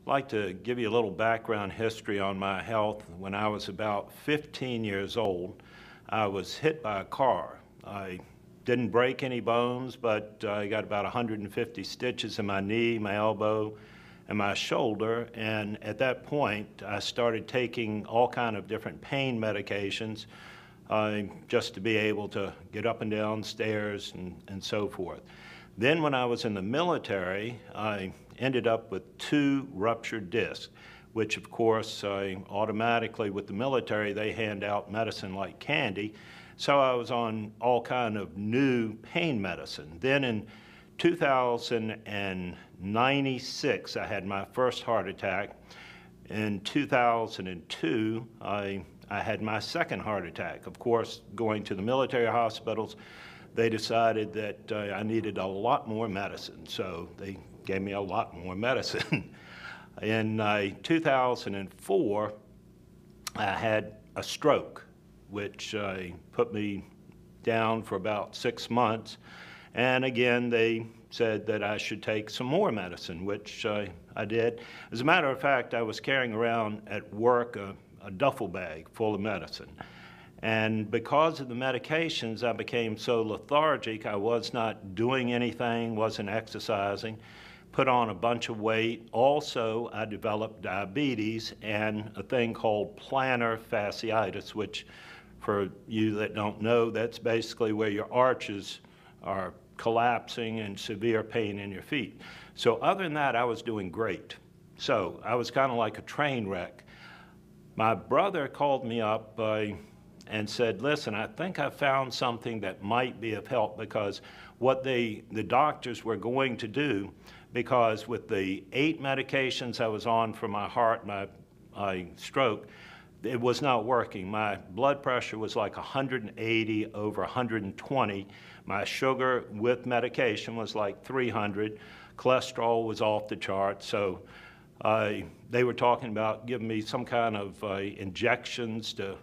I'd like to give you a little background history on my health. When I was about 15 years old, I was hit by a car. I didn't break any bones, but I got about 150 stitches in my knee, my elbow, and my shoulder. And at that point, I started taking all kind of different pain medications just to be able to get up and down stairs and so forth. Then when I was in the military, I ended up with 2 ruptured discs, which of course automatically with the military they hand out medicine like candy. So I was on all kind of new pain medicine. Then in 2096, I had my first heart attack. In 2002, I had my second heart attack. Of course, going to the military hospitals, they decided that I needed a lot more medicine, so they gave me a lot more medicine. In 2004, I had a stroke, which put me down for about 6 months. And again, they said that I should take some more medicine, which I did. As a matter of fact, I was carrying around at work a duffel bag full of medicine. And because of the medications, I became so lethargic, I was not doing anything, wasn't exercising, put on a bunch of weight. Also, I developed diabetes and a thing called plantar fasciitis, which for you that don't know, that's basically where your arches are collapsing and severe pain in your feet. So other than that, I was doing great. So I was kind of like a train wreck. My brother called me up and said, listen, I think I found something that might be of help, because what the doctors were going to do, because with the 8 medications I was on for my heart, my stroke, it was not working. My blood pressure was like 180 over 120. My sugar with medication was like 300. Cholesterol was off the chart. So they were talking about giving me some kind of injections to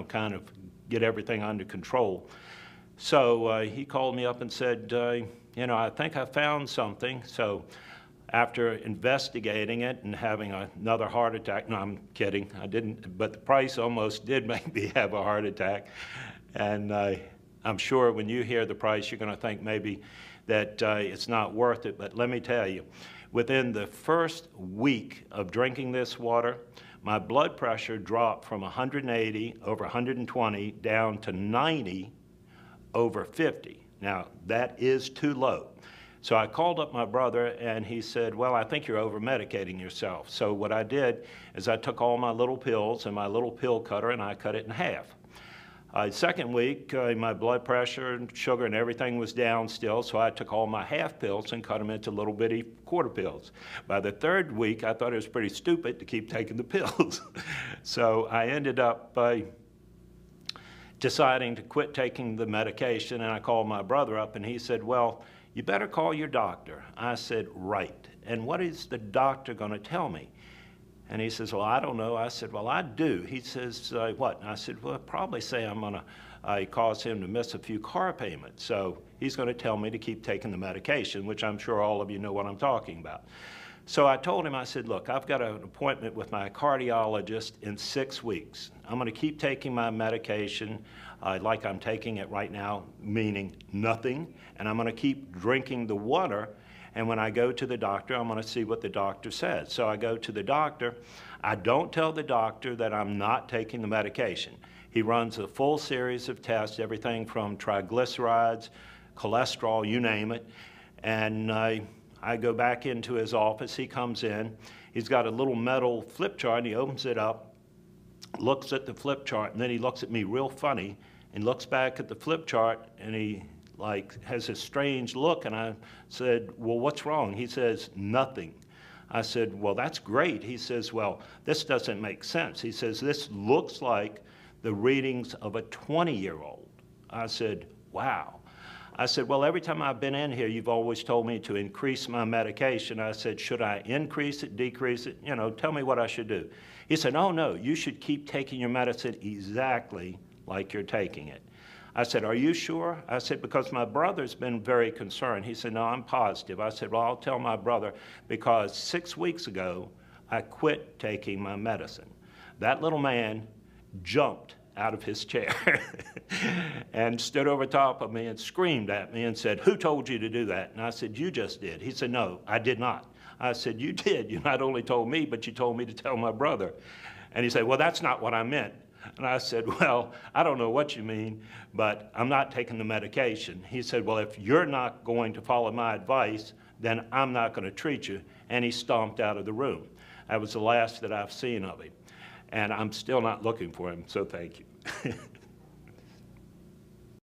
kind of get everything under control. So he called me up and said, I think I found something. So after investigating it and having another heart attack, no, I'm kidding, I didn't, but the price almost did make me have a heart attack. And I'm sure when you hear the price, you're going to think maybe that it's not worth it. But let me tell you, within the first week of drinking this water, my blood pressure dropped from 180 over 120 down to 90 over 50. Now, that is too low. So I called up my brother and he said, well, I think you're over-medicating yourself. So what I did is I took all my little pills and my little pill cutter and I cut it in half. Second week, my blood pressure and sugar and everything was down still, so I took all my half pills and cut them into little bitty quarter pills. By the third week, I thought it was pretty stupid to keep taking the pills. So I ended up deciding to quit taking the medication, and I called my brother up and he said, well, you better call your doctor. I said, right. And what is the doctor going to tell me? And he says, well, I don't know. I said, well, I do. He says, what? And I said, well, probably say I'm going to cause him to miss a few car payments. So he's going to tell me to keep taking the medication, which I'm sure all of you know what I'm talking about. So I told him, I said, look, I've got an appointment with my cardiologist in 6 weeks. I'm going to keep taking my medication like I'm taking it right now, meaning nothing, and I'm going to keep drinking the water. And when I go to the doctor, I'm going to see what the doctor says. So I go to the doctor. I don't tell the doctor that I'm not taking the medication. He runs a full series of tests, everything from triglycerides, cholesterol, you name it. And I go back into his office. He comes in. He's got a little metal flip chart, and he opens it up, looks at the flip chart, and then he looks at me real funny and looks back at the flip chart, and he has a strange look, and I said, well, what's wrong? He says, nothing. I said, well, that's great. He says, well, this doesn't make sense. He says, this looks like the readings of a 20-year-old. I said, wow. I said, well, every time I've been in here, you've always told me to increase my medication. I said, should I increase it, decrease it? Tell me what I should do. He said, oh, no, you should keep taking your medicine exactly like you're taking it. I said, "Are you sure?" I said, "Because my brother's been very concerned." He said, "No, I'm positive." I said, "Well, I'll tell my brother, because 6 weeks ago, I quit taking my medicine." That little man jumped out of his chair and stood over top of me and screamed at me and said, "Who told you to do that?" And I said, "You just did." He said, "No, I did not." I said, "You did. You not only told me, but you told me to tell my brother." And he said, "Well, that's not what I meant." And I said, "Well, I don't know what you mean, but I'm not taking the medication." He said, "Well, if you're not going to follow my advice, then I'm not going to treat you." And he stomped out of the room. That was the last that I've seen of him. And I'm still not looking for him, so thank you.